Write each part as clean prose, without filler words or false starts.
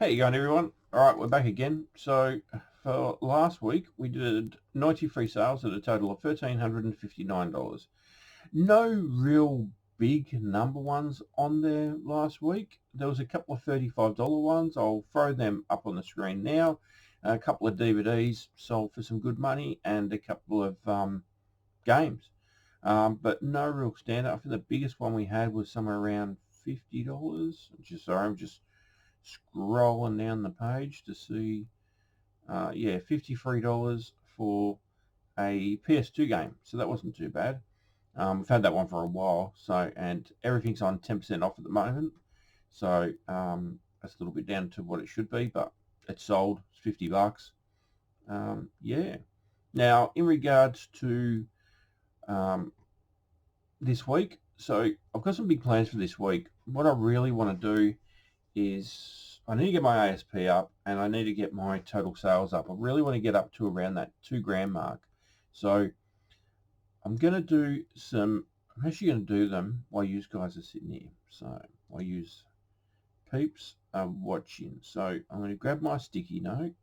How you going, everyone? All right, we're back again. So for last week, we did 90 free sales at a total of $1,359. No real big number ones on there last week. There was a couple of $35 ones. I'll throw them up on the screen now. A couple of DVDs sold for some good money, and a couple of games. But no real standout. I think the biggest one we had was somewhere around $50. I'm just scrolling down the page to see, yeah, $53 for a PS2 game. So that wasn't too bad. We've had that one for a while, so, and everything's on 10% off at the moment. So that's a little bit down to what it should be, but it's sold. It's $50. Yeah. Now, in regards to this week, so I've got some big plans for this week. What I really want to do is I need to get my ASP up, and I need to get my total sales up. I really want to get up to around that $2,000 mark. So I'm actually going to do them while you guys are sitting here. So while you peeps are watching. So I'm going to grab my sticky note.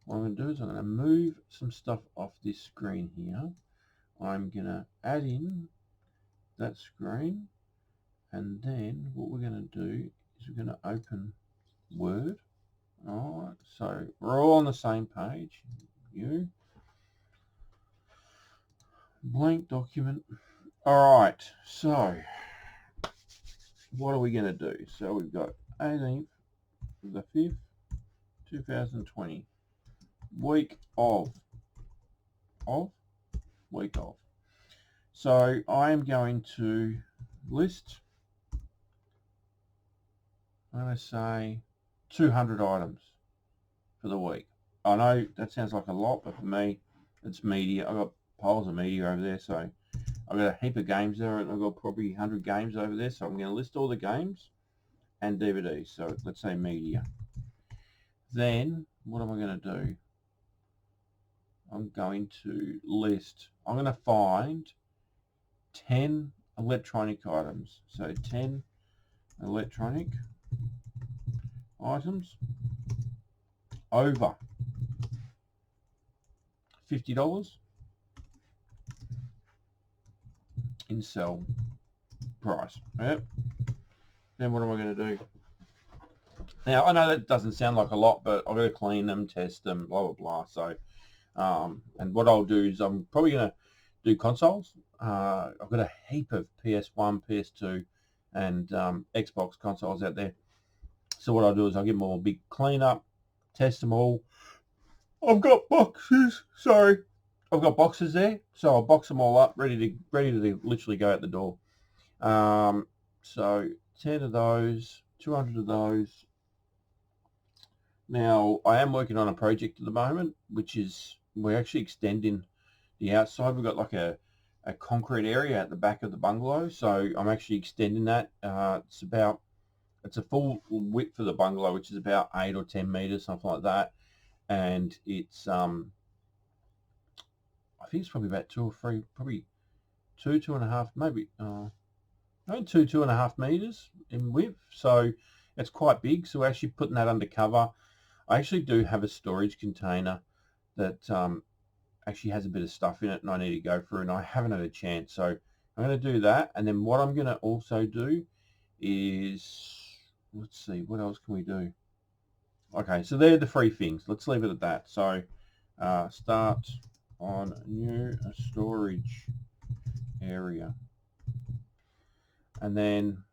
What I'm going to do is I'm going to move some stuff off this screen here. I'm going to add in that screen, and then what we're going to do is we're going to open Word. All right, so we're all on the same page. You blank document. All right, so what are we going to do? So we've got 18th, the 5th, 2020, week of, week of. So I am going to list, I'm going to say 200 items for the week. I know that sounds like a lot, but for me, it's media. I've got piles of media over there, so I've got a heap of games there. I've got probably 100 games over there, so I'm going to list all the games and DVDs. So let's say media. Then what am I going to do? I'm going to find 10 electronic items. So 10 electronic items over $50 in sell price. Yep. Then what am I going to do? Now, I know that doesn't sound like a lot, but I've got to clean them, test them, blah, blah, blah. So, and what I'll do is I'm probably going to do consoles. I've got a heap of PS1, PS2, and Xbox consoles out there. So what I'll do is I'll give them all a big clean up, test them all. I've got boxes there, so I'll box them all up, ready to literally go out the door. So 10 of those, 200 of those. Now, I am working on a project at the moment, which is we're actually extending the outside. We've got like a concrete area at the back of the bungalow, so I'm actually extending that. It's a full width for the bungalow, which is about 8 or 10 meters, something like that, and it's I think it's probably about 2 or 3, probably 2.5, maybe 2.5 meters in width. So it's quite big. So we're actually putting that under cover. I actually do have a storage container that actually has a bit of stuff in it, and I need to go through, and I haven't had a chance. So I'm going to do that, and then what I'm going to also do is, let's see, what else can we do? Okay, so they're the 3 things. Let's leave it at that. So start on new storage area, and then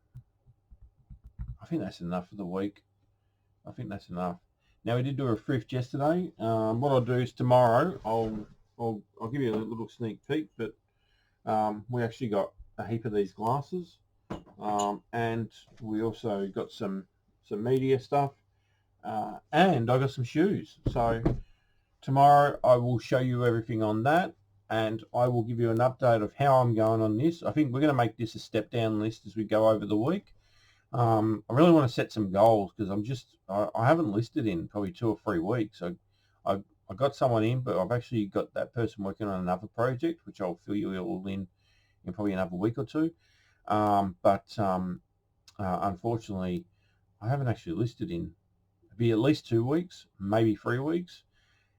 I think that's enough for the week. I think that's enough. Now, we did do a thrift yesterday. What I'll do is tomorrow I'll give you a little sneak peek, but we actually got a heap of these glasses, and we also got some media stuff, and I got some shoes. So tomorrow I will show you everything on that, and I will give you an update of how I'm going on this. I think we're going to make this a step down list as we go over the week. I really want to set some goals, because I haven't listed in probably 2 or 3 weeks. So I got someone in, but I've actually got that person working on another project, which I'll fill you all in probably another week or 2. Unfortunately, I haven't actually listed in be at least 2 weeks, maybe 3 weeks.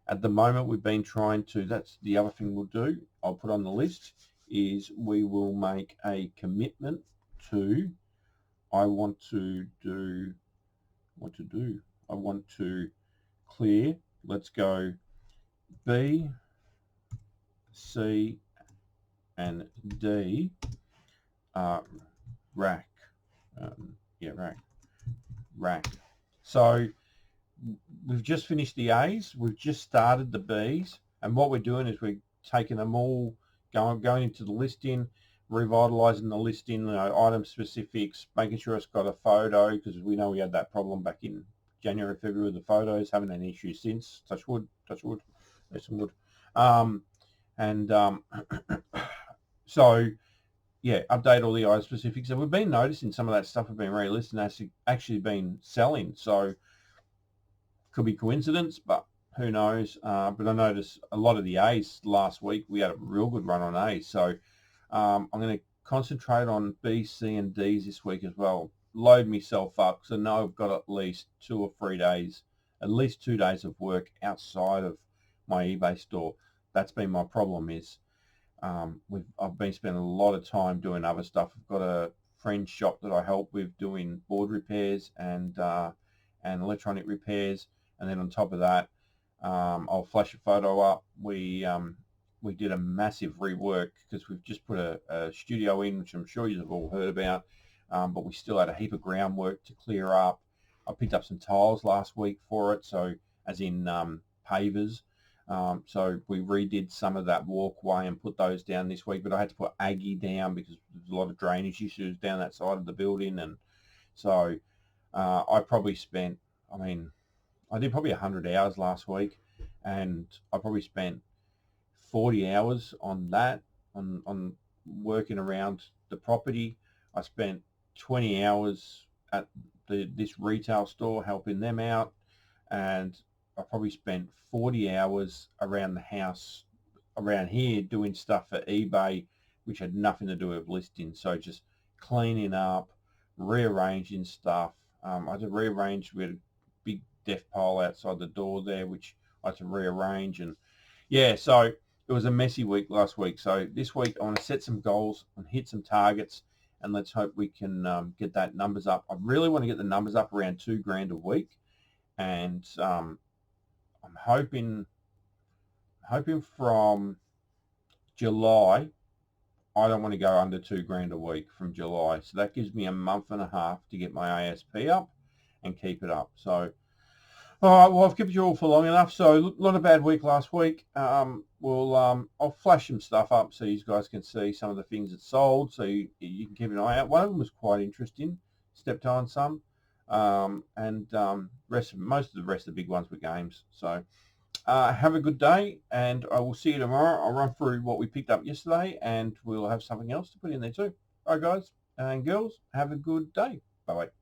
At the moment, we've been trying to, that's the other thing we'll do, I'll put on the list, is we will make a commitment to, I want to clear, let's go B, C, and D, rack. Rack. So we've just finished the A's, we've just started the B's, and what we're doing is we're taking them all, going into the listing, revitalizing the listing, item specifics, making sure it's got a photo, because we know we had that problem back in January, February with the photos, haven't had any issues since. Touch wood, there's some wood. So yeah, update all the item specifics, and we've been noticing some of that stuff have been relisted and actually been selling. So could be coincidence, but who knows? But I noticed a lot of the A's last week. We had a real good run on A's, so I'm going to concentrate on B, C, and D's this week as well. Load myself up because I know I've got at least 2 or 3 days, at least 2 days of work outside of my eBay store. That's been my problem. Is I've been spending a lot of time doing other stuff. I've got a friend shop that I help with doing board repairs and electronic repairs. And then on top of that, I'll flash a photo up. We did a massive rework because we've just put a studio in, which I'm sure you've all heard about, but we still had a heap of groundwork to clear up. I picked up some tiles last week for it, so as in pavers. So we redid some of that walkway and put those down this week, but I had to put Aggie down because there's a lot of drainage issues down that side of the building. And so I probably spent, I did probably 100 hours last week, and I probably spent 40 hours on that, on working around the property. I spent 20 hours at this retail store helping them out, and I probably spent 40 hours around the house around here doing stuff for eBay, which had nothing to do with listings. So just cleaning up, rearranging stuff. I had to rearrange. We had a big death pile outside the door there, which I had to rearrange. And yeah, so it was a messy week last week. So this week I want to set some goals and hit some targets, and let's hope we can get that numbers up. I really want to get the numbers up around $2,000 a week, and I'm hoping from July, I don't want to go under $2,000 a week from July. So that gives me a month and a half to get my ASP up and keep it up. So, all right, well, I've kept you all for long enough. So not a bad week last week. I'll flash some stuff up so you guys can see some of the things that sold, so you can keep an eye out. One of them was quite interesting. Stepped on some. Most of the rest of the big ones were games. So have a good day, and I will see you tomorrow. I'll run through what we picked up yesterday, and we'll have something else to put in there too. All right, guys and girls, have a good day. Bye-bye.